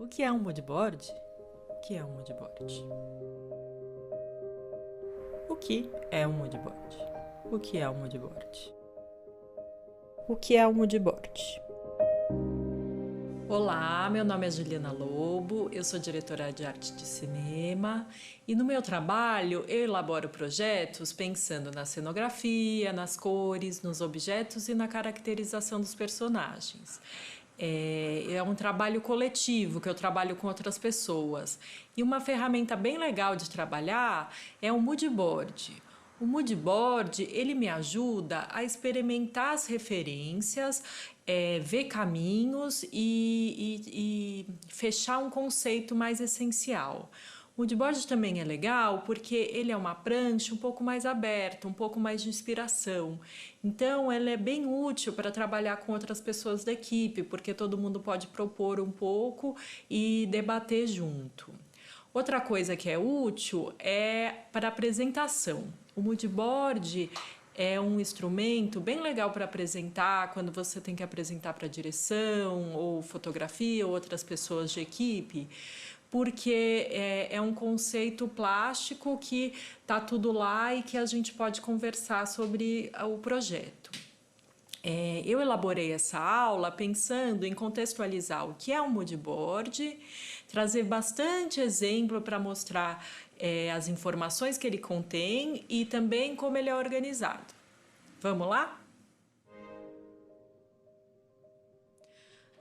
O que é um moodboard? O que é um moodboard? O que é um moodboard? O que é um moodboard? O que é um moodboard? Olá, meu nome é Juliana Lobo, eu sou diretora de arte de cinema e no meu trabalho eu elaboro projetos pensando na cenografia, nas cores, nos objetos e na caracterização dos personagens. É um trabalho coletivo que eu trabalho com outras pessoas. E uma ferramenta bem legal de trabalhar é o moodboard. O moodboard, ele me ajuda a experimentar as referências, ver caminhos e fechar um conceito mais essencial. O moodboard também é legal porque ele é uma prancha um pouco mais aberta, um pouco mais de inspiração. Então, ela é bem útil para trabalhar com outras pessoas da equipe, porque todo mundo pode propor um pouco e debater junto. Outra coisa que é útil é para apresentação. O moodboard é um instrumento bem legal para apresentar quando você tem que apresentar para direção ou fotografia ou outras pessoas de equipe, porque é um conceito plástico que está tudo lá e que a gente pode conversar sobre o projeto. Eu elaborei essa aula pensando em contextualizar o que é um moodboard, trazer bastante exemplo para mostrar as informações que ele contém e também como ele é organizado. Vamos lá?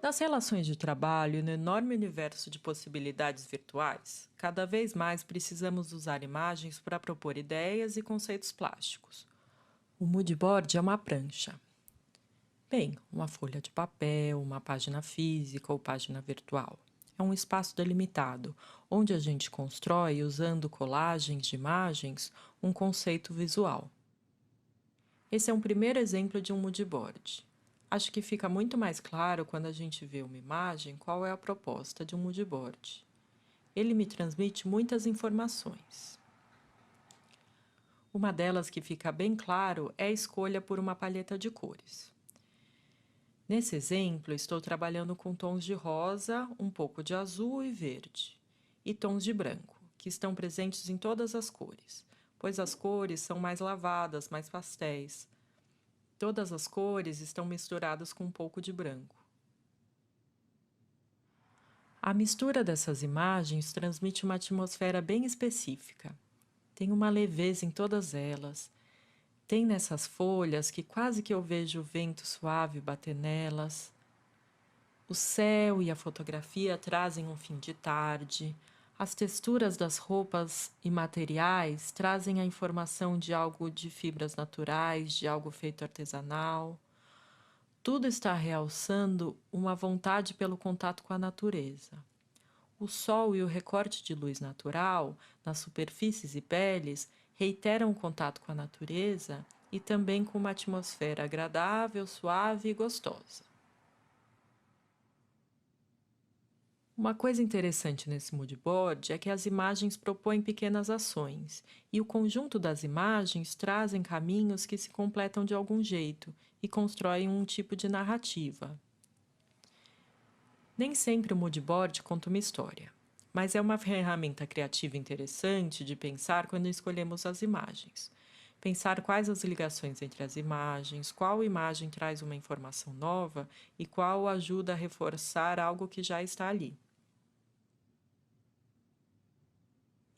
Nas relações de trabalho e no enorme universo de possibilidades virtuais, cada vez mais precisamos usar imagens para propor ideias e conceitos plásticos. O moodboard é uma prancha. Bem, uma folha de papel, uma página física ou página virtual. É um espaço delimitado, onde a gente constrói, usando colagens de imagens, um conceito visual. Esse é um primeiro exemplo de um moodboard. Acho que fica muito mais claro quando a gente vê uma imagem qual é a proposta de um moodboard. Ele me transmite muitas informações. Uma delas que fica bem claro é a escolha por uma paleta de cores. Nesse exemplo, estou trabalhando com tons de rosa, um pouco de azul e verde, e tons de branco, que estão presentes em todas as cores, pois as cores são mais lavadas, mais pastéis. Todas as cores estão misturadas com um pouco de branco. A mistura dessas imagens transmite uma atmosfera bem específica. Tem uma leveza em todas elas. Tem nessas folhas que quase que eu vejo o vento suave bater nelas. O céu e a fotografia trazem um fim de tarde. As texturas das roupas e materiais trazem a informação de algo de fibras naturais, de algo feito artesanal. Tudo está realçando uma vontade pelo contato com a natureza. O sol e o recorte de luz natural nas superfícies e peles reiteram o contato com a natureza e também com uma atmosfera agradável, suave e gostosa. Uma coisa interessante nesse moodboard é que as imagens propõem pequenas ações, e o conjunto das imagens trazem caminhos que se completam de algum jeito e constroem um tipo de narrativa. Nem sempre o moodboard conta uma história, mas é uma ferramenta criativa interessante de pensar quando escolhemos as imagens. Pensar quais as ligações entre as imagens, qual imagem traz uma informação nova e qual ajuda a reforçar algo que já está ali.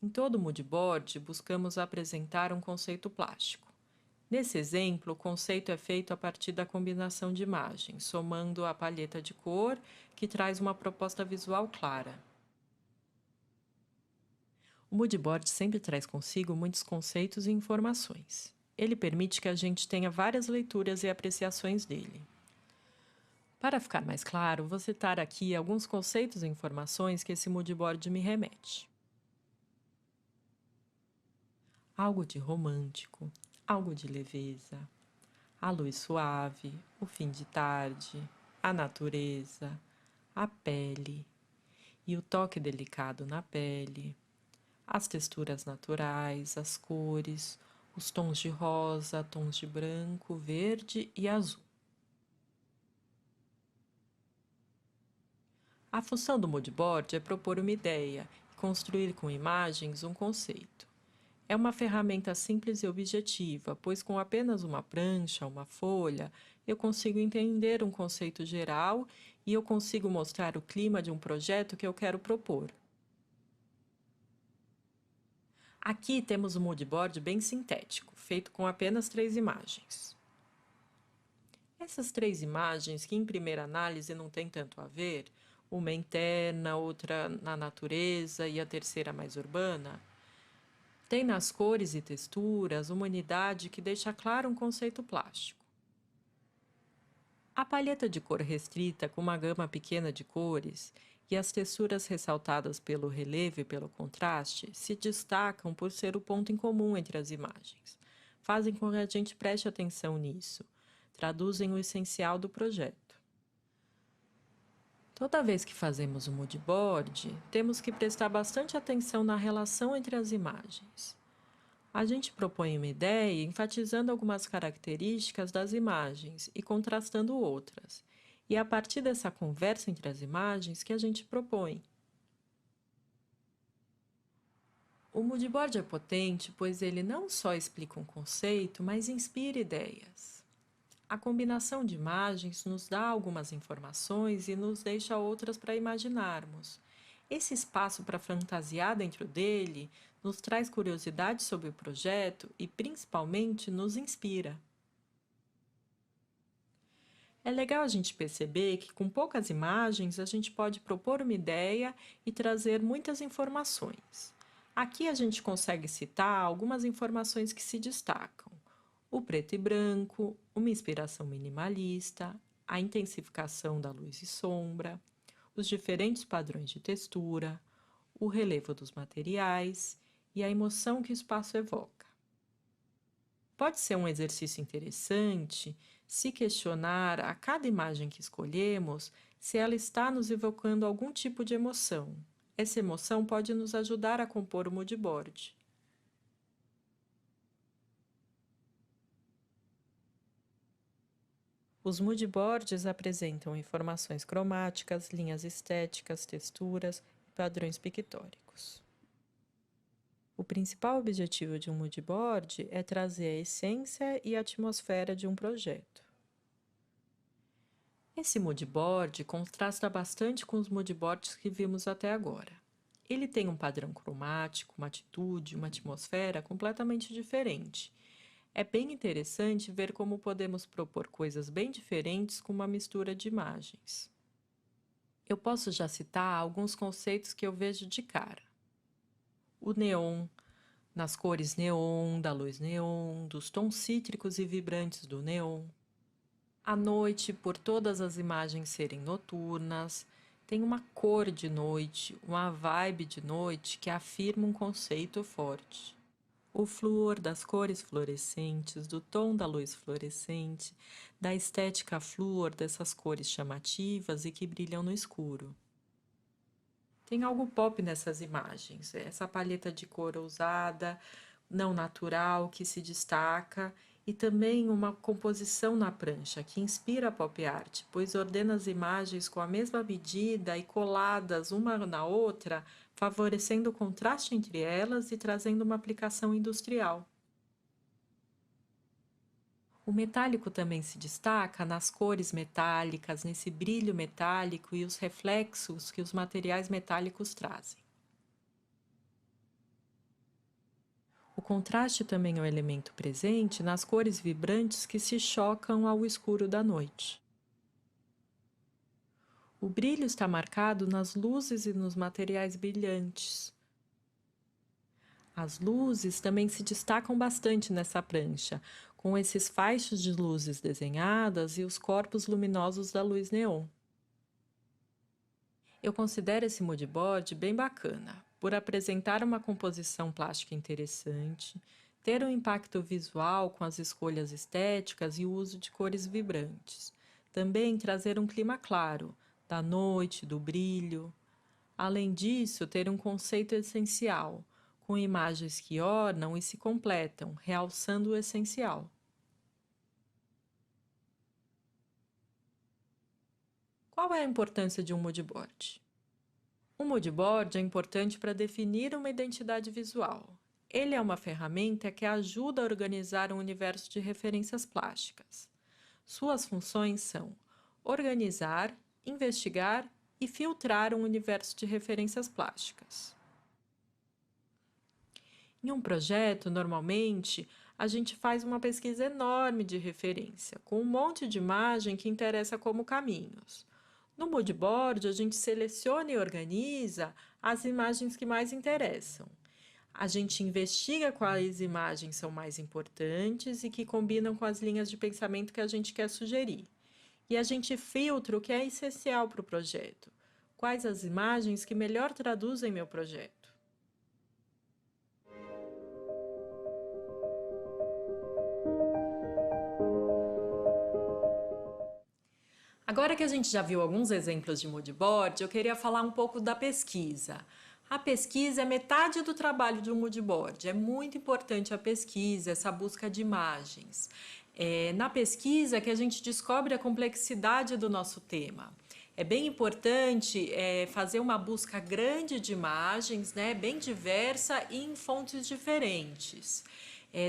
Em todo moodboard, buscamos apresentar um conceito plástico. Nesse exemplo, o conceito é feito a partir da combinação de imagens, somando a palheta de cor, que traz uma proposta visual clara. O moodboard sempre traz consigo muitos conceitos e informações. Ele permite que a gente tenha várias leituras e apreciações dele. Para ficar mais claro, vou citar aqui alguns conceitos e informações que esse moodboard me remete. Algo de romântico, algo de leveza, a luz suave, o fim de tarde, a natureza, a pele e o toque delicado na pele, as texturas naturais, as cores, os tons de rosa, tons de branco, verde e azul. A função do moodboard é propor uma ideia e construir com imagens um conceito. É uma ferramenta simples e objetiva, pois com apenas uma prancha, uma folha, eu consigo entender um conceito geral e eu consigo mostrar o clima de um projeto que eu quero propor. Aqui temos um moodboard bem sintético, feito com apenas 3 imagens. Essas 3 imagens, que em primeira análise não tem tanto a ver, uma interna, outra na natureza e a terceira mais urbana, tem nas cores e texturas uma unidade que deixa claro um conceito plástico. A palheta de cor restrita, com uma gama pequena de cores, e as texturas ressaltadas pelo relevo e pelo contraste se destacam por ser o ponto em comum entre as imagens. Fazem com que a gente preste atenção nisso, traduzem o essencial do projeto. Toda vez que fazemos um moodboard, temos que prestar bastante atenção na relação entre as imagens. A gente propõe uma ideia enfatizando algumas características das imagens e contrastando outras. E é a partir dessa conversa entre as imagens que a gente propõe. O moodboard é potente, pois ele não só explica um conceito, mas inspira ideias. A combinação de imagens nos dá algumas informações e nos deixa outras para imaginarmos. Esse espaço para fantasiar dentro dele nos traz curiosidade sobre o projeto e, principalmente, nos inspira. É legal a gente perceber que, com poucas imagens, a gente pode propor uma ideia e trazer muitas informações. Aqui a gente consegue citar algumas informações que se destacam: o preto e branco, uma inspiração minimalista, a intensificação da luz e sombra, os diferentes padrões de textura, o relevo dos materiais e a emoção que o espaço evoca. Pode ser um exercício interessante se questionar a cada imagem que escolhemos se ela está nos evocando algum tipo de emoção. Essa emoção pode nos ajudar a compor o moodboard. Os moodboards apresentam informações cromáticas, linhas estéticas, texturas e padrões pictóricos. O principal objetivo de um moodboard é trazer a essência e a atmosfera de um projeto. Esse moodboard contrasta bastante com os moodboards que vimos até agora. Ele tem um padrão cromático, uma atitude, uma atmosfera completamente diferente. É bem interessante ver como podemos propor coisas bem diferentes com uma mistura de imagens. Eu posso já citar alguns conceitos que eu vejo de cara. O neon, nas cores neon, da luz neon, dos tons cítricos e vibrantes do neon. A noite, por todas as imagens serem noturnas, tem uma cor de noite, uma vibe de noite que afirma um conceito forte. O fluor das cores fluorescentes, do tom da luz fluorescente, da estética fluor dessas cores chamativas e que brilham no escuro. Tem algo pop nessas imagens, essa palheta de cor ousada, não natural, que se destaca, e também uma composição na prancha que inspira a pop art, pois ordena as imagens com a mesma medida e coladas uma na outra, favorecendo o contraste entre elas e trazendo uma aplicação industrial. O metálico também se destaca nas cores metálicas, nesse brilho metálico e os reflexos que os materiais metálicos trazem. O contraste também é um elemento presente nas cores vibrantes que se chocam ao escuro da noite. O brilho está marcado nas luzes e nos materiais brilhantes. As luzes também se destacam bastante nessa prancha, com esses faixos de luzes desenhadas e os corpos luminosos da luz neon. Eu considero esse moodboard bem bacana, por apresentar uma composição plástica interessante, ter um impacto visual com as escolhas estéticas e o uso de cores vibrantes. Também trazer um clima claro, da noite, do brilho. Além disso, ter um conceito essencial, com imagens que ornam e se completam, realçando o essencial. Qual é a importância de um moodboard? Um moodboard é importante para definir uma identidade visual. Ele é uma ferramenta que ajuda a organizar um universo de referências plásticas. Suas funções são organizar, investigar e filtrar um universo de referências plásticas. Em um projeto, normalmente, a gente faz uma pesquisa enorme de referência, com um monte de imagem que interessa como caminhos. No moodboard, a gente seleciona e organiza as imagens que mais interessam. A gente investiga quais imagens são mais importantes e que combinam com as linhas de pensamento que a gente quer sugerir. E a gente filtra o que é essencial para o projeto. Quais as imagens que melhor traduzem meu projeto? Agora que a gente já viu alguns exemplos de moodboard, eu queria falar um pouco da pesquisa. A pesquisa é metade do trabalho de um moodboard. É muito importante a pesquisa, essa busca de imagens. É na pesquisa que a gente descobre a complexidade do nosso tema. É bem importante fazer uma busca grande de imagens, né, bem diversa e em fontes diferentes.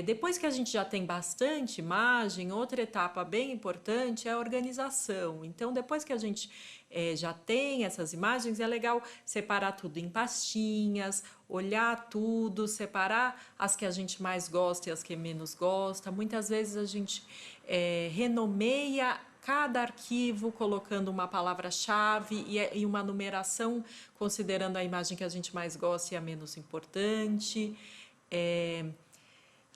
Depois que a gente já tem bastante imagem, outra etapa bem importante é a organização. Então, depois que a gente já tem essas imagens, é legal separar tudo em pastinhas, olhar tudo, separar as que a gente mais gosta e as que menos gosta. Muitas vezes a gente renomeia cada arquivo colocando uma palavra-chave e uma numeração considerando a imagem que a gente mais gosta e a menos importante.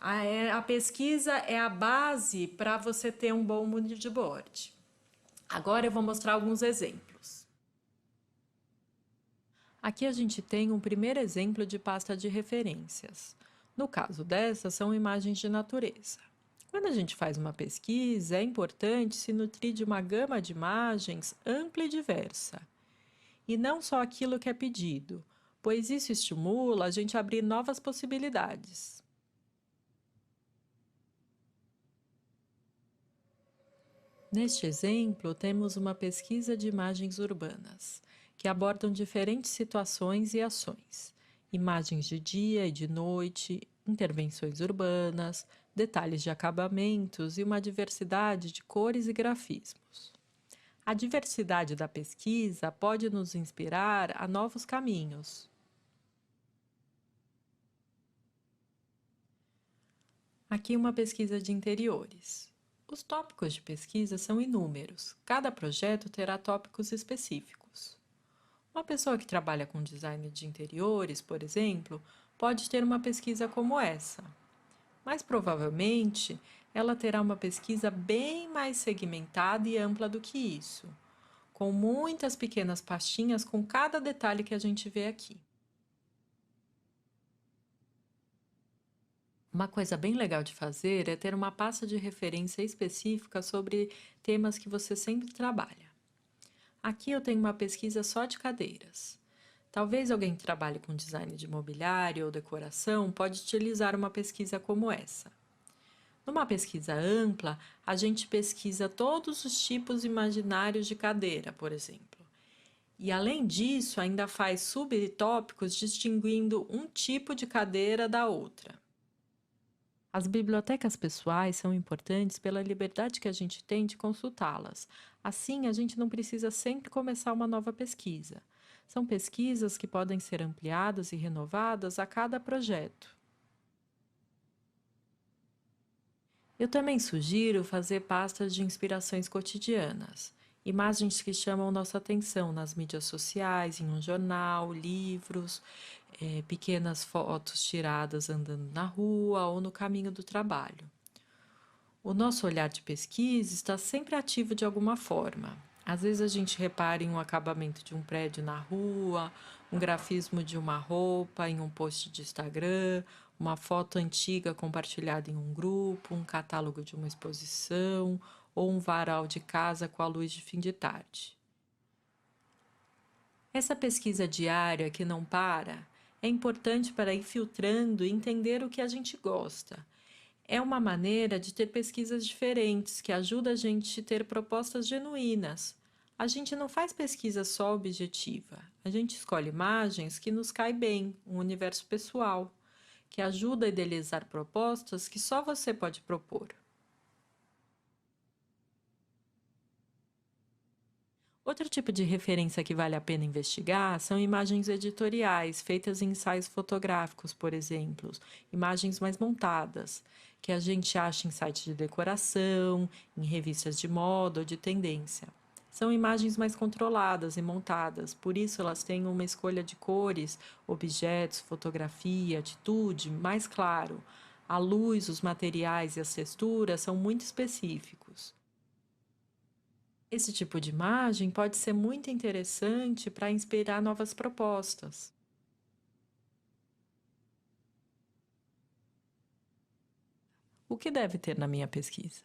A pesquisa é a base para você ter um bom moodboard. Agora eu vou mostrar alguns exemplos. Aqui a gente tem um primeiro exemplo de pasta de referências. No caso dessa, são imagens de natureza. Quando a gente faz uma pesquisa, é importante se nutrir de uma gama de imagens ampla e diversa. E não só aquilo que é pedido, pois isso estimula a gente a abrir novas possibilidades. Neste exemplo, temos uma pesquisa de imagens urbanas, que abordam diferentes situações e ações, imagens de dia e de noite, intervenções urbanas, detalhes de acabamentos e uma diversidade de cores e grafismos. A diversidade da pesquisa pode nos inspirar a novos caminhos. Aqui uma pesquisa de interiores. Os tópicos de pesquisa são inúmeros. Cada projeto terá tópicos específicos. Uma pessoa que trabalha com design de interiores, por exemplo, pode ter uma pesquisa como essa. Mas provavelmente ela terá uma pesquisa bem mais segmentada e ampla do que isso, com muitas pequenas pastinhas com cada detalhe que a gente vê aqui. Uma coisa bem legal de fazer é ter uma pasta de referência específica sobre temas que você sempre trabalha. Aqui eu tenho uma pesquisa só de cadeiras. Talvez alguém que trabalhe com design de mobiliário ou decoração pode utilizar uma pesquisa como essa. Numa pesquisa ampla, a gente pesquisa todos os tipos imaginários de cadeira, por exemplo. E além disso, ainda faz subtópicos distinguindo um tipo de cadeira da outra. As bibliotecas pessoais são importantes pela liberdade que a gente tem de consultá-las. Assim, a gente não precisa sempre começar uma nova pesquisa. São pesquisas que podem ser ampliadas e renovadas a cada projeto. Eu também sugiro fazer pastas de inspirações cotidianas. Imagens que chamam nossa atenção nas mídias sociais, em um jornal, livros, pequenas fotos tiradas andando na rua ou no caminho do trabalho. O nosso olhar de pesquisa está sempre ativo de alguma forma. Às vezes a gente repara em um acabamento de um prédio na rua, um grafismo de uma roupa em um post de Instagram, uma foto antiga compartilhada em um grupo, um catálogo de uma exposição ou um varal de casa com a luz de fim de tarde. Essa pesquisa diária que não para é importante para ir filtrando e entender o que a gente gosta. É uma maneira de ter pesquisas diferentes que ajuda a gente a ter propostas genuínas. A gente não faz pesquisa só objetiva, a gente escolhe imagens que nos caem bem, um universo pessoal, que ajuda a idealizar propostas que só você pode propor. Outro tipo de referência que vale a pena investigar são imagens editoriais, feitas em ensaios fotográficos, por exemplo, imagens mais montadas, que a gente acha em sites de decoração, em revistas de moda ou de tendência. São imagens mais controladas e montadas, por isso elas têm uma escolha de cores, objetos, fotografia, atitude mais claro. A luz, os materiais e as texturas são muito específicos. Esse tipo de imagem pode ser muito interessante para inspirar novas propostas. O que deve ter na minha pesquisa?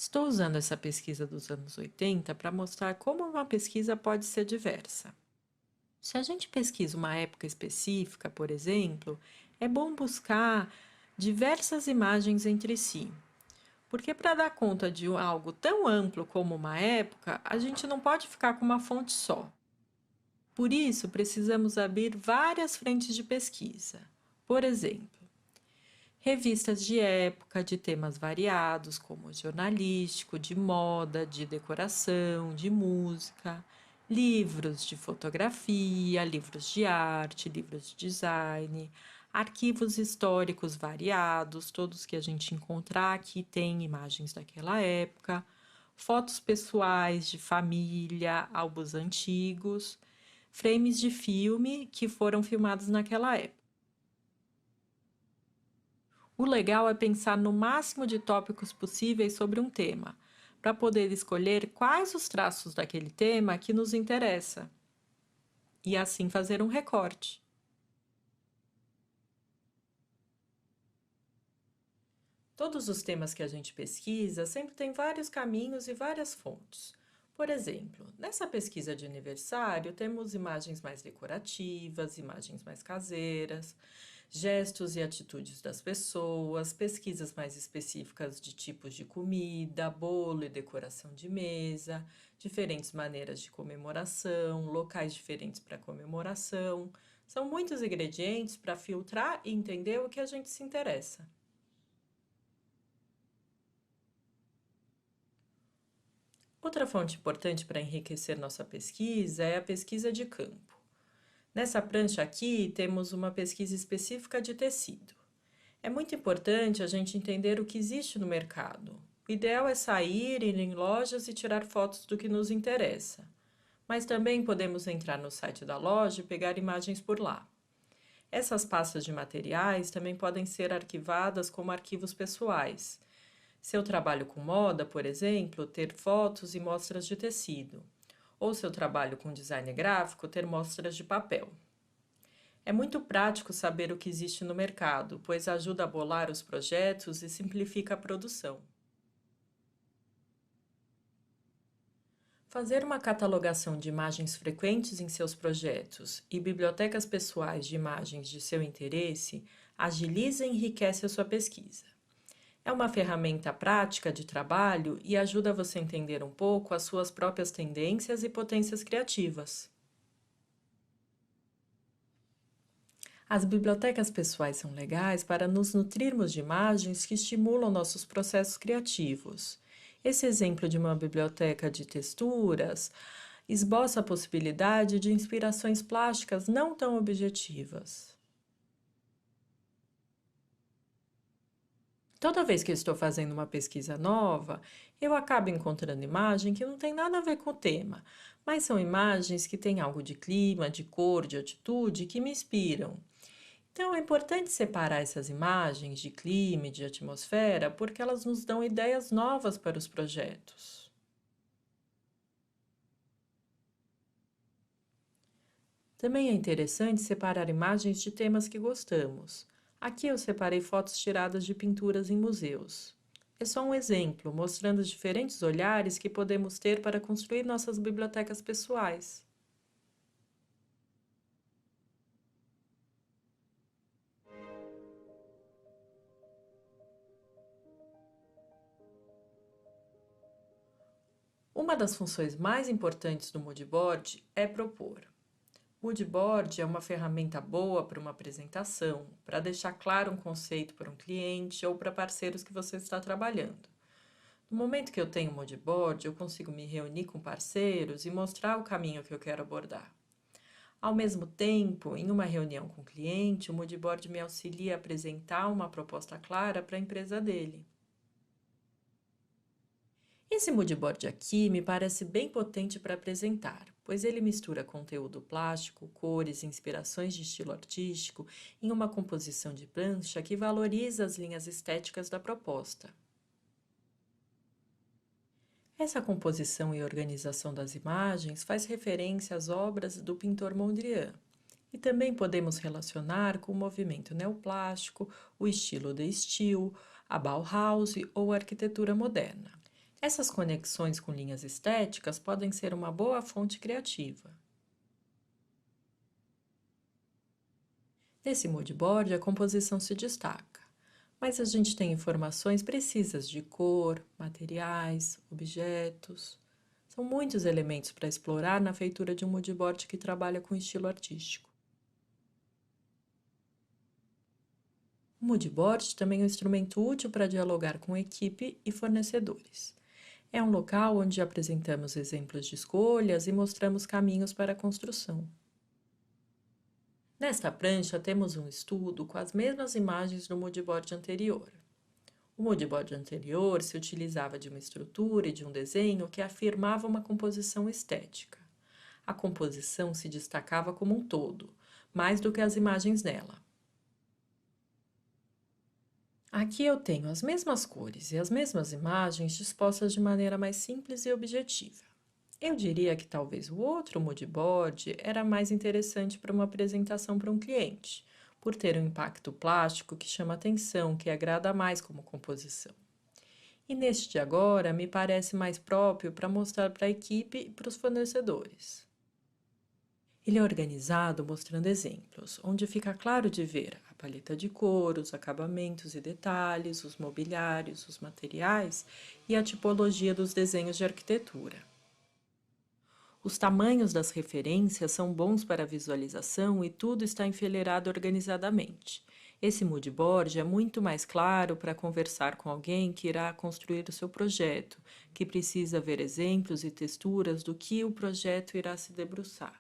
Estou usando essa pesquisa dos anos 80 para mostrar como uma pesquisa pode ser diversa. Se a gente pesquisa uma época específica, por exemplo, é bom buscar diversas imagens entre si, porque para dar conta de algo tão amplo como uma época, a gente não pode ficar com uma fonte só. Por isso, precisamos abrir várias frentes de pesquisa. Por exemplo, revistas de época de temas variados, como jornalístico, de moda, de decoração, de música, livros de fotografia, livros de arte, livros de design, arquivos históricos variados, todos que a gente encontrar aqui tem imagens daquela época, fotos pessoais de família, álbuns antigos, frames de filme que foram filmados naquela época. O legal é pensar no máximo de tópicos possíveis sobre um tema, para poder escolher quais os traços daquele tema que nos interessa e assim fazer um recorte. Todos os temas que a gente pesquisa sempre tem vários caminhos e várias fontes. Por exemplo, nessa pesquisa de aniversário, temos imagens mais decorativas, imagens mais caseiras, gestos e atitudes das pessoas, pesquisas mais específicas de tipos de comida, bolo e decoração de mesa, diferentes maneiras de comemoração, locais diferentes para comemoração. São muitos ingredientes para filtrar e entender o que a gente se interessa. Outra fonte importante para enriquecer nossa pesquisa é a pesquisa de campo. Nessa prancha aqui, temos uma pesquisa específica de tecido. É muito importante a gente entender o que existe no mercado. O ideal é sair, ir em lojas e tirar fotos do que nos interessa. Mas também podemos entrar no site da loja e pegar imagens por lá. Essas pastas de materiais também podem ser arquivadas como arquivos pessoais. Se eu trabalho com moda, por exemplo, ter fotos e mostras de tecido. Ou se eu trabalho com design gráfico, ter mostras de papel. É muito prático saber o que existe no mercado, pois ajuda a bolar os projetos e simplifica a produção. Fazer uma catalogação de imagens frequentes em seus projetos e bibliotecas pessoais de imagens de seu interesse agiliza e enriquece a sua pesquisa. É uma ferramenta prática de trabalho e ajuda você a entender um pouco as suas próprias tendências e potências criativas. As bibliotecas pessoais são legais para nos nutrirmos de imagens que estimulam nossos processos criativos. Esse exemplo de uma biblioteca de texturas esboça a possibilidade de inspirações plásticas não tão objetivas. Toda vez que eu estou fazendo uma pesquisa nova, eu acabo encontrando imagem que não tem nada a ver com o tema, mas são imagens que têm algo de clima, de cor, de atitude que me inspiram. Então é importante separar essas imagens de clima e de atmosfera porque elas nos dão ideias novas para os projetos. Também é interessante separar imagens de temas que gostamos. Aqui eu separei fotos tiradas de pinturas em museus. É só um exemplo, mostrando os diferentes olhares que podemos ter para construir nossas bibliotecas pessoais. Uma das funções mais importantes do moodboard é propor. Moodboard é uma ferramenta boa para uma apresentação, para deixar claro um conceito para um cliente ou para parceiros que você está trabalhando. No momento que eu tenho moodboard, eu consigo me reunir com parceiros e mostrar o caminho que eu quero abordar. Ao mesmo tempo, em uma reunião com o cliente, o moodboard me auxilia a apresentar uma proposta clara para a empresa dele. Esse moodboard aqui me parece bem potente para apresentar, pois ele mistura conteúdo plástico, cores e inspirações de estilo artístico em uma composição de prancha que valoriza as linhas estéticas da proposta. Essa composição e organização das imagens faz referência às obras do pintor Mondrian. E também podemos relacionar com o movimento neoplástico, o estilo de Stil, a Bauhaus ou a arquitetura moderna. Essas conexões com linhas estéticas podem ser uma boa fonte criativa. Nesse moodboard, a composição se destaca, mas a gente tem informações precisas de cor, materiais, objetos. São muitos elementos para explorar na feitura de um moodboard que trabalha com estilo artístico. O moodboard também é um instrumento útil para dialogar com equipe e fornecedores. É um local onde apresentamos exemplos de escolhas e mostramos caminhos para a construção. Nesta prancha, temos um estudo com as mesmas imagens do moodboard anterior. O moodboard anterior se utilizava de uma estrutura e de um desenho que afirmava uma composição estética. A composição se destacava como um todo, mais do que as imagens nela. Aqui eu tenho as mesmas cores e as mesmas imagens dispostas de maneira mais simples e objetiva. Eu diria que talvez o outro moodboard era mais interessante para uma apresentação para um cliente, por ter um impacto plástico que chama atenção, que agrada mais como composição. E neste de agora me parece mais próprio para mostrar para a equipe e para os fornecedores. Ele é organizado mostrando exemplos, onde fica claro de ver a paleta de cor, os acabamentos e detalhes, os mobiliários, os materiais e a tipologia dos desenhos de arquitetura. Os tamanhos das referências são bons para a visualização e tudo está enfileirado organizadamente. Esse moodboard é muito mais claro para conversar com alguém que irá construir o seu projeto, que precisa ver exemplos e texturas do que o projeto irá se debruçar.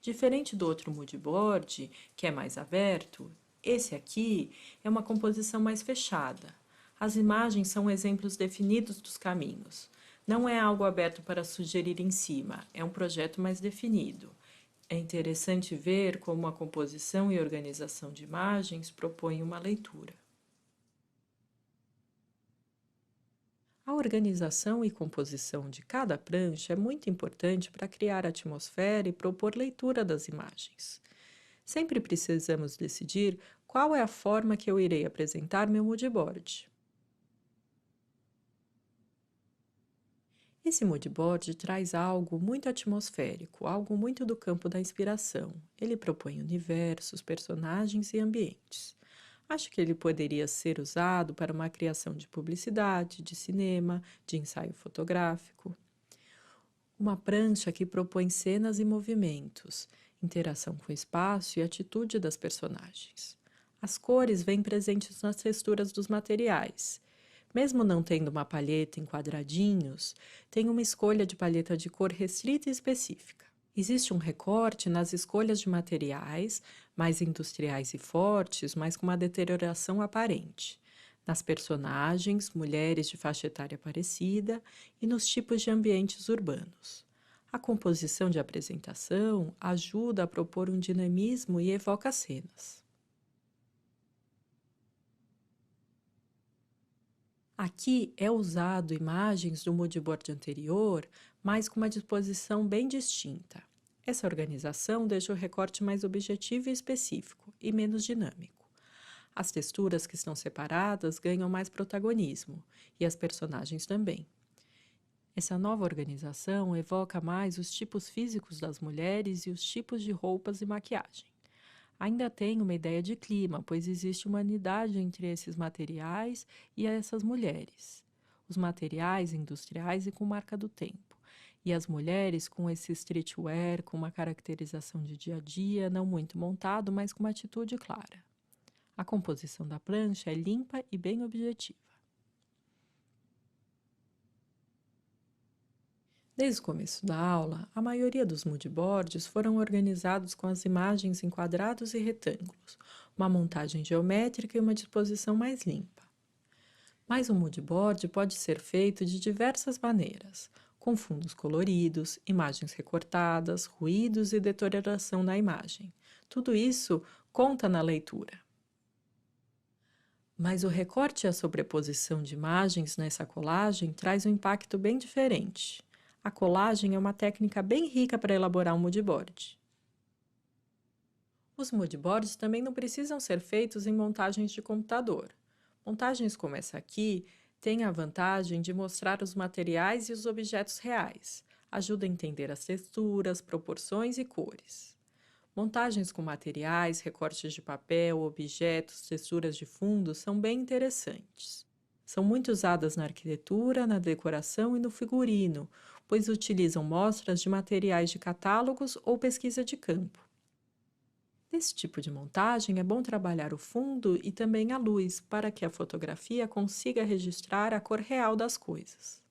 Diferente do outro moodboard, que é mais aberto, esse aqui é uma composição mais fechada. As imagens são exemplos definidos dos caminhos. Não é algo aberto para sugerir em cima, é um projeto mais definido. É interessante ver como a composição e organização de imagens propõem uma leitura. A organização e composição de cada prancha é muito importante para criar atmosfera e propor leitura das imagens. Sempre precisamos decidir qual é a forma que eu irei apresentar meu moodboard. Esse moodboard traz algo muito atmosférico, algo muito do campo da inspiração. Ele propõe universos, personagens e ambientes. Acho que ele poderia ser usado para uma criação de publicidade, de cinema, de ensaio fotográfico. Uma prancha que propõe cenas e movimentos, interação com o espaço e atitude das personagens. As cores vêm presentes nas texturas dos materiais. Mesmo não tendo uma palheta em quadradinhos, tem uma escolha de palheta de cor restrita e específica. Existe um recorte nas escolhas de materiais, mais industriais e fortes, mas com uma deterioração aparente. Nas personagens, mulheres de faixa etária parecida e nos tipos de ambientes urbanos. A composição de apresentação ajuda a propor um dinamismo e evoca cenas. Aqui é usado imagens do moodboard anterior, mas com uma disposição bem distinta. Essa organização deixa o recorte mais objetivo e específico, e menos dinâmico. As texturas que estão separadas ganham mais protagonismo, e as personagens também. Essa nova organização evoca mais os tipos físicos das mulheres e os tipos de roupas e maquiagem. Ainda tem uma ideia de clima, pois existe uma unidade entre esses materiais e essas mulheres. Os materiais industriais e com marca do tempo, E as mulheres com esse streetwear, com uma caracterização de dia a dia, não muito montado, mas com uma atitude clara. A composição da prancha é limpa e bem objetiva. Desde o começo da aula, a maioria dos moodboards foram organizados com as imagens em quadrados e retângulos, uma montagem geométrica e uma disposição mais limpa. Mas o moodboard pode ser feito de diversas maneiras, com fundos coloridos, imagens recortadas, ruídos e deterioração da imagem. Tudo isso conta na leitura. Mas o recorte e a sobreposição de imagens nessa colagem traz um impacto bem diferente. A colagem é uma técnica bem rica para elaborar um moodboard. Os moodboards também não precisam ser feitos em montagens de computador. Montagens como essa aqui têm a vantagem de mostrar os materiais e os objetos reais. Ajuda a entender as texturas, proporções e cores. Montagens com materiais, recortes de papel, objetos, texturas de fundo são bem interessantes. São muito usadas na arquitetura, na decoração e no figurino, pois utilizam mostras de materiais de catálogos ou pesquisa de campo. Nesse tipo de montagem, é bom trabalhar o fundo e também a luz, para que a fotografia consiga registrar a cor real das coisas.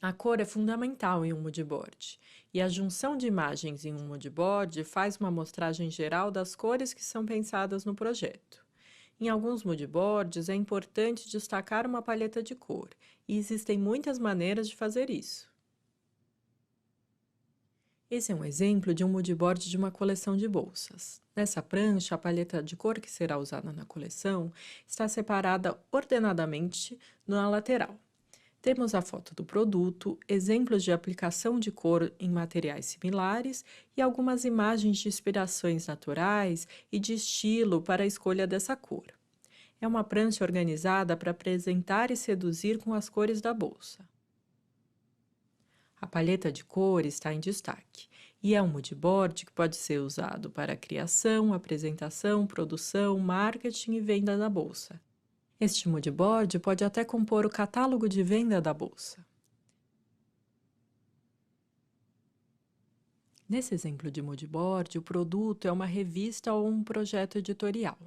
A cor é fundamental em um moodboard, e a junção de imagens em um moodboard faz uma amostragem geral das cores que são pensadas no projeto. Em alguns moodboards é importante destacar uma paleta de cor, e existem muitas maneiras de fazer isso. Esse é um exemplo de um moodboard de uma coleção de bolsas. Nessa prancha, a paleta de cor que será usada na coleção está separada ordenadamente na lateral. Temos a foto do produto, exemplos de aplicação de cor em materiais similares e algumas imagens de inspirações naturais e de estilo para a escolha dessa cor. É uma prancha organizada para apresentar e seduzir com as cores da bolsa. A paleta de cor está em destaque e é um moodboard que pode ser usado para criação, apresentação, produção, marketing e venda da bolsa. Este moodboard pode até compor o catálogo de venda da bolsa. Nesse exemplo de moodboard, o produto é uma revista ou um projeto editorial.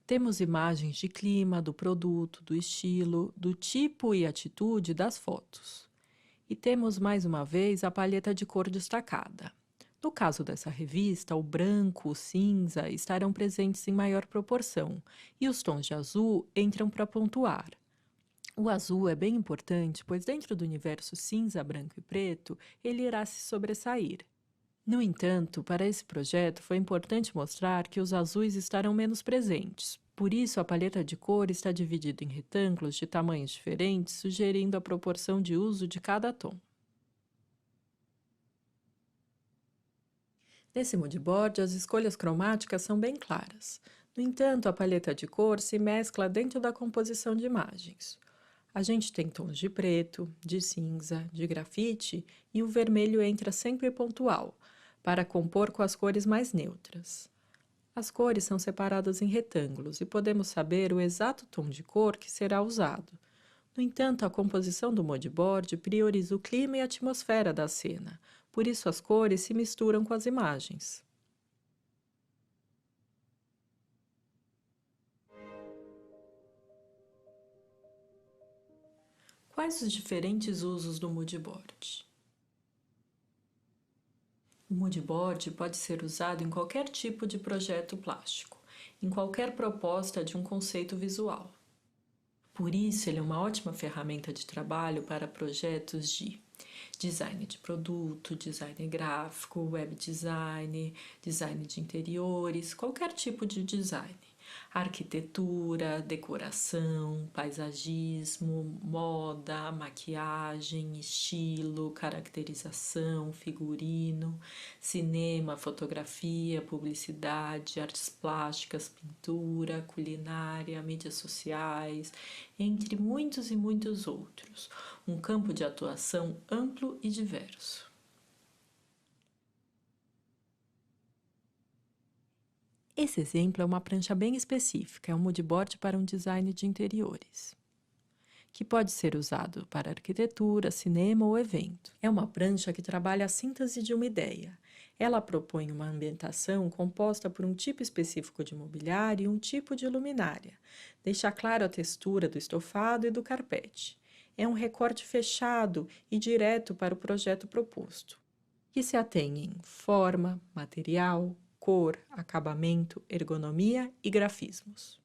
Temos imagens de clima, do produto, do estilo, do tipo e atitude das fotos. E temos mais uma vez a paleta de cor destacada. No caso dessa revista, o branco, o cinza estarão presentes em maior proporção e os tons de azul entram para pontuar. O azul é bem importante, pois dentro do universo cinza, branco e preto, ele irá se sobressair. No entanto, para esse projeto foi importante mostrar que os azuis estarão menos presentes. Por isso, a paleta de cor está dividida em retângulos de tamanhos diferentes, sugerindo a proporção de uso de cada tom. Nesse moodboard, as escolhas cromáticas são bem claras. No entanto, a paleta de cor se mescla dentro da composição de imagens. A gente tem tons de preto, de cinza, de grafite e o vermelho entra sempre pontual, para compor com as cores mais neutras. As cores são separadas em retângulos e podemos saber o exato tom de cor que será usado. No entanto, a composição do moodboard prioriza o clima e a atmosfera da cena, por isso as cores se misturam com as imagens. Quais os diferentes usos do moodboard? O moodboard pode ser usado em qualquer tipo de projeto plástico, em qualquer proposta de um conceito visual. Por isso, ele é uma ótima ferramenta de trabalho para projetos de design de produto, design gráfico, web design, design de interiores, qualquer tipo de design. Arquitetura, decoração, paisagismo, moda, maquiagem, estilo, caracterização, figurino, cinema, fotografia, publicidade, artes plásticas, pintura, culinária, mídias sociais, entre muitos e muitos outros. Um campo de atuação amplo e diverso. Esse exemplo é uma prancha bem específica, é um moodboard para um design de interiores, que pode ser usado para arquitetura, cinema ou evento. É uma prancha que trabalha a síntese de uma ideia. Ela propõe uma ambientação composta por um tipo específico de mobiliário e um tipo de luminária. Deixa claro a textura do estofado e do carpete. É um recorte fechado e direto para o projeto proposto, que se atém em forma, material, cor, acabamento, ergonomia e grafismos.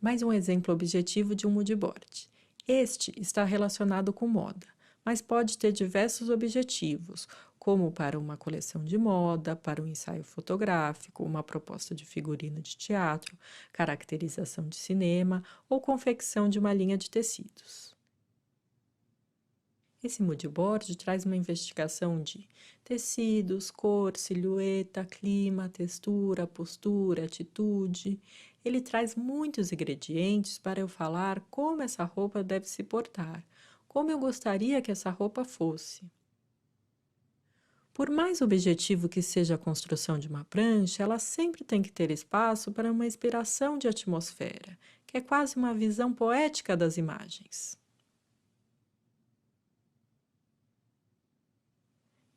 Mais um exemplo objetivo de um moodboard. Este está relacionado com moda, mas pode ter diversos objetivos, como para uma coleção de moda, para um ensaio fotográfico, uma proposta de figurino de teatro, caracterização de cinema ou confecção de uma linha de tecidos. Esse moodboard traz uma investigação de tecidos, cor, silhueta, clima, textura, postura, atitude. Ele traz muitos ingredientes para eu falar como essa roupa deve se portar, como eu gostaria que essa roupa fosse. Por mais objetivo que seja a construção de uma prancha, ela sempre tem que ter espaço para uma inspiração de atmosfera, que é quase uma visão poética das imagens.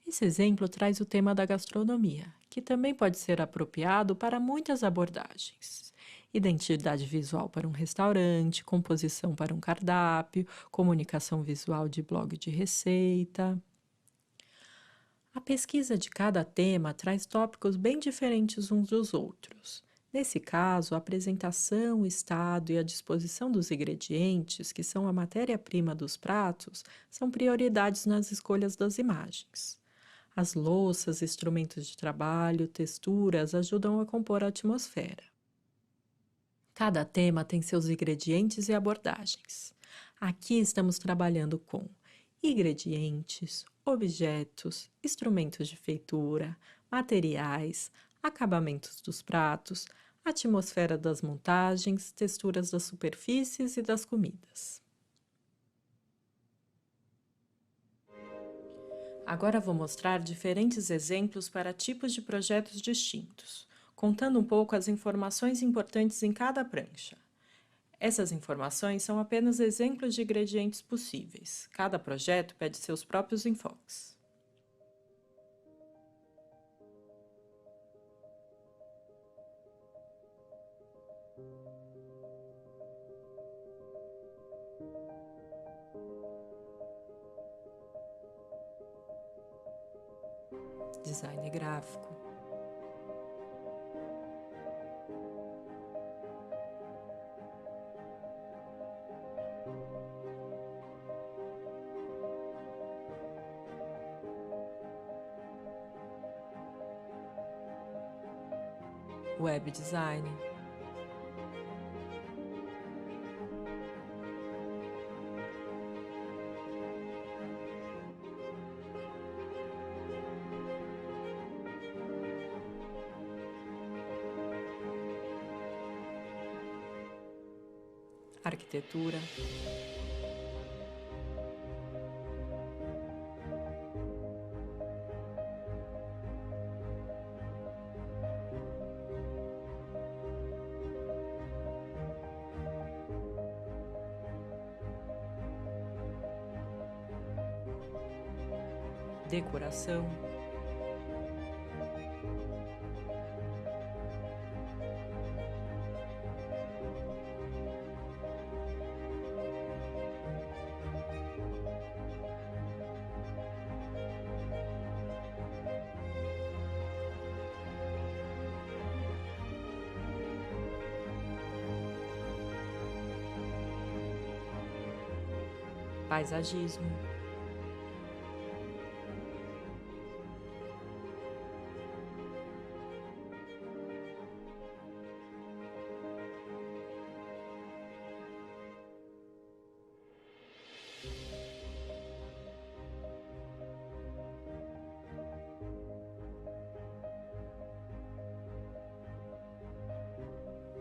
Esse exemplo traz o tema da gastronomia, que também pode ser apropriado para muitas abordagens. Identidade visual para um restaurante, composição para um cardápio, comunicação visual de blog de receita. A pesquisa de cada tema traz tópicos bem diferentes uns dos outros. Nesse caso, a apresentação, o estado e a disposição dos ingredientes, que são a matéria-prima dos pratos, são prioridades nas escolhas das imagens. As louças, instrumentos de trabalho, texturas ajudam a compor a atmosfera. Cada tema tem seus ingredientes e abordagens. Aqui estamos trabalhando com ingredientes, objetos, instrumentos de feitura, materiais, acabamentos dos pratos, atmosfera das montagens, texturas das superfícies e das comidas. Agora vou mostrar diferentes exemplos para tipos de projetos distintos, contando um pouco as informações importantes em cada prancha. Essas informações são apenas exemplos de ingredientes possíveis. Cada projeto pede seus próprios enfoques. Design gráfico, web design, arquitetura, decoração, paisagismo,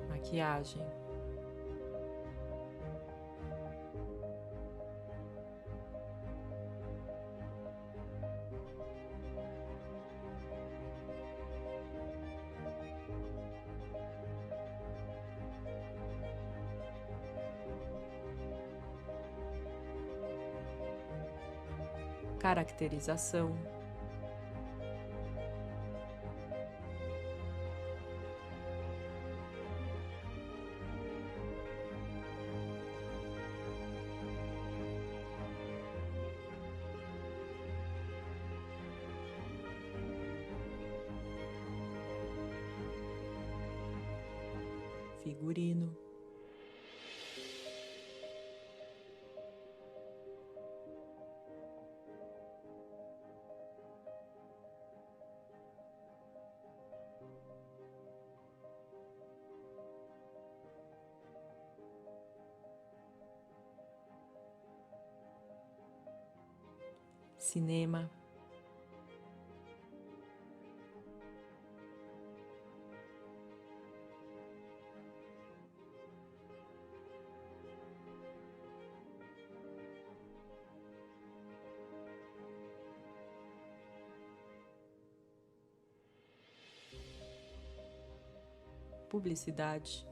maquiagem, caracterização, figurino, cinema, publicidade,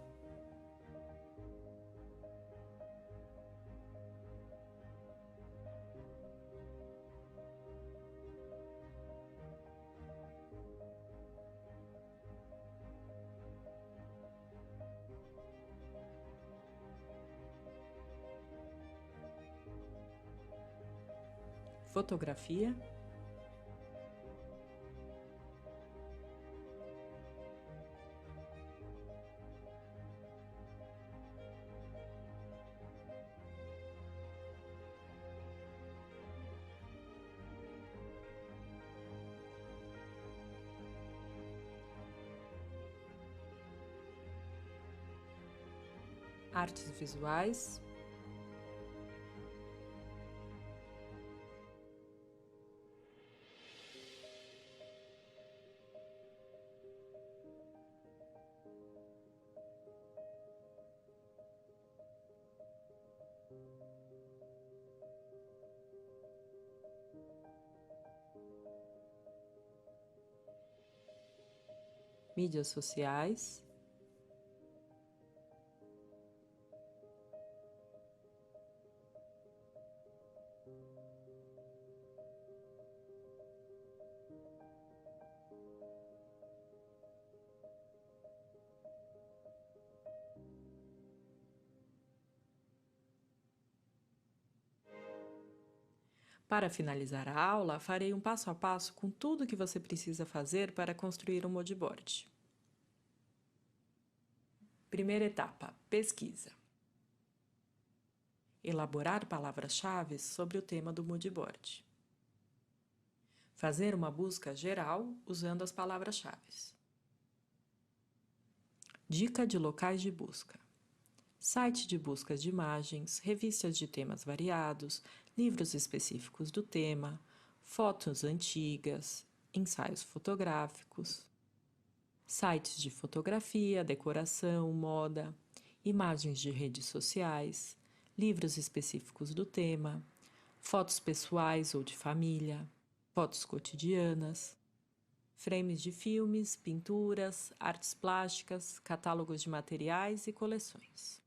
fotografia, artes visuais, mídias sociais, Para finalizar a aula, farei um passo a passo com tudo o que você precisa fazer para construir um moodboard. Primeira etapa: pesquisa. Elaborar palavras-chave sobre o tema do moodboard. Fazer uma busca geral usando as palavras-chave. Dica de locais de busca: site de buscas de imagens, revistas de temas variados, livros específicos do tema, fotos antigas, ensaios fotográficos, sites de fotografia, decoração, moda, imagens de redes sociais, livros específicos do tema, fotos pessoais ou de família, fotos cotidianas, frames de filmes, pinturas, artes plásticas, catálogos de materiais e coleções.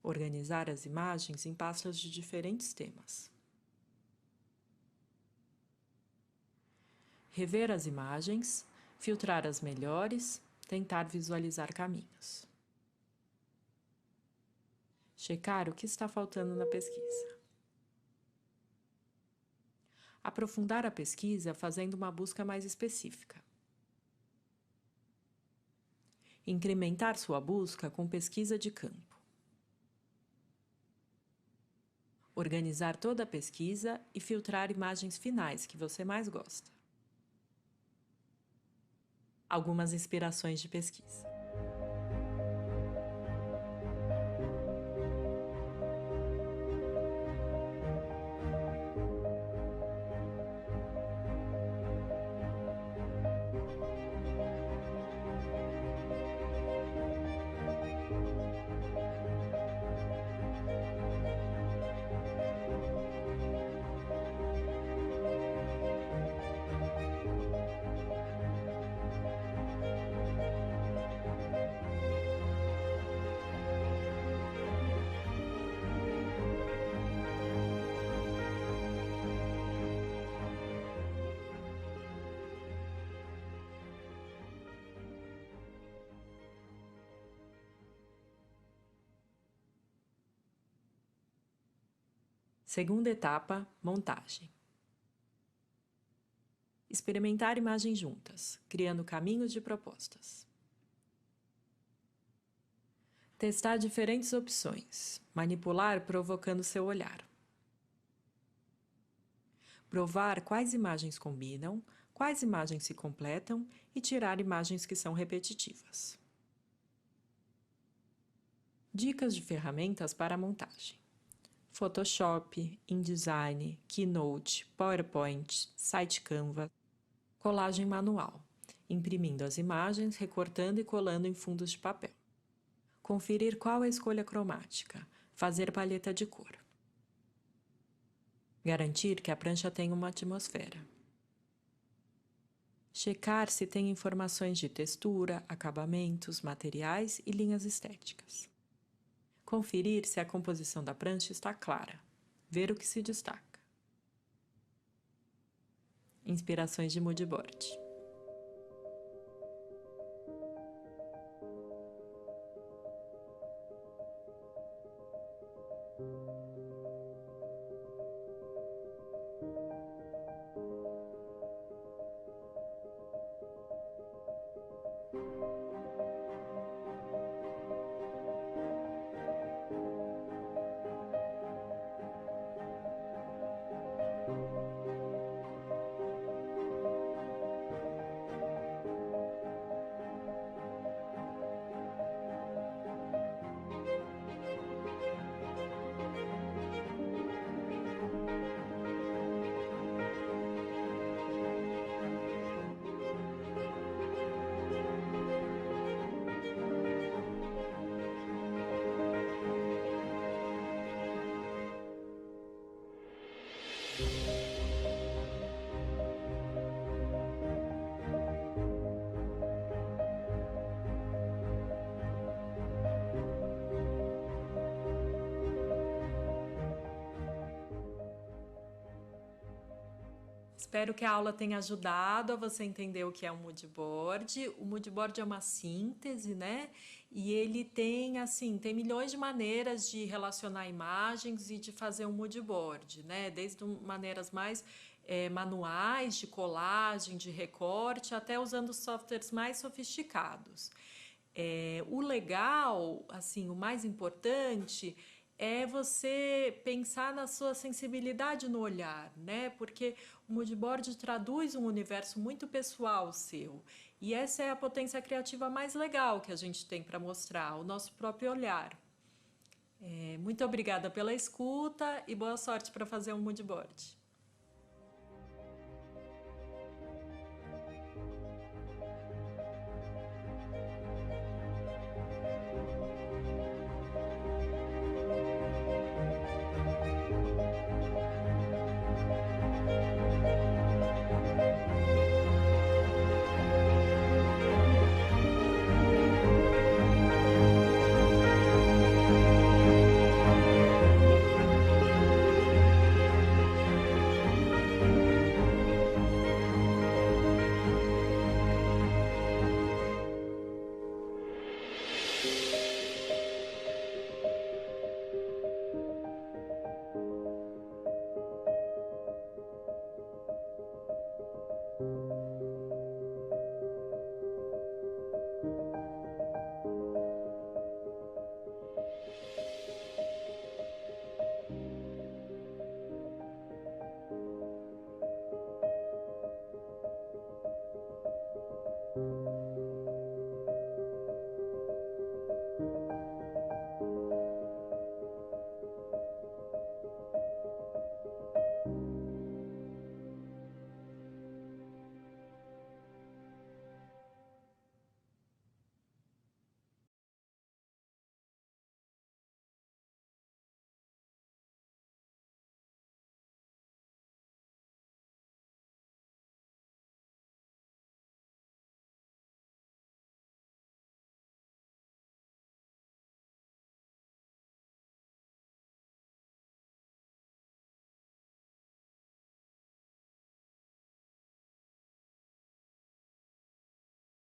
Organizar as imagens em pastas de diferentes temas. Rever as imagens, filtrar as melhores, tentar visualizar caminhos. Checar o que está faltando na pesquisa. Aprofundar a pesquisa fazendo uma busca mais específica. Incrementar sua busca com pesquisa de campo. Organizar toda a pesquisa e filtrar imagens finais que você mais gosta. Algumas inspirações de pesquisa. Segunda etapa, montagem. Experimentar imagens juntas, criando caminhos de propostas. Testar diferentes opções, manipular provocando seu olhar. Provar quais imagens combinam, quais imagens se completam e tirar imagens que são repetitivas. Dicas de ferramentas para a montagem. Photoshop, InDesign, Keynote, PowerPoint, Site Canva. Colagem manual, imprimindo as imagens, recortando e colando em fundos de papel. Conferir qual é a escolha cromática, fazer palheta de cor. Garantir que a prancha tenha uma atmosfera. Checar se tem informações de textura, acabamentos, materiais e linhas estéticas. Conferir se a composição da prancha está clara. Ver o que se destaca. Inspirações de mood board. Espero que a aula tenha ajudado a você entender o que é um mood board. O mood board é uma síntese, né? E ele tem, assim, tem milhões de maneiras de relacionar imagens e de fazer um mood board, né? Desde maneiras mais manuais, de colagem, de recorte, até usando softwares mais sofisticados. O legal, assim, o mais importante é você pensar na sua sensibilidade no olhar, né? Porque o mood board traduz um universo muito pessoal seu. E essa é a potência criativa mais legal que a gente tem para mostrar, o nosso próprio olhar. Muito obrigada pela escuta e boa sorte para fazer um mood board.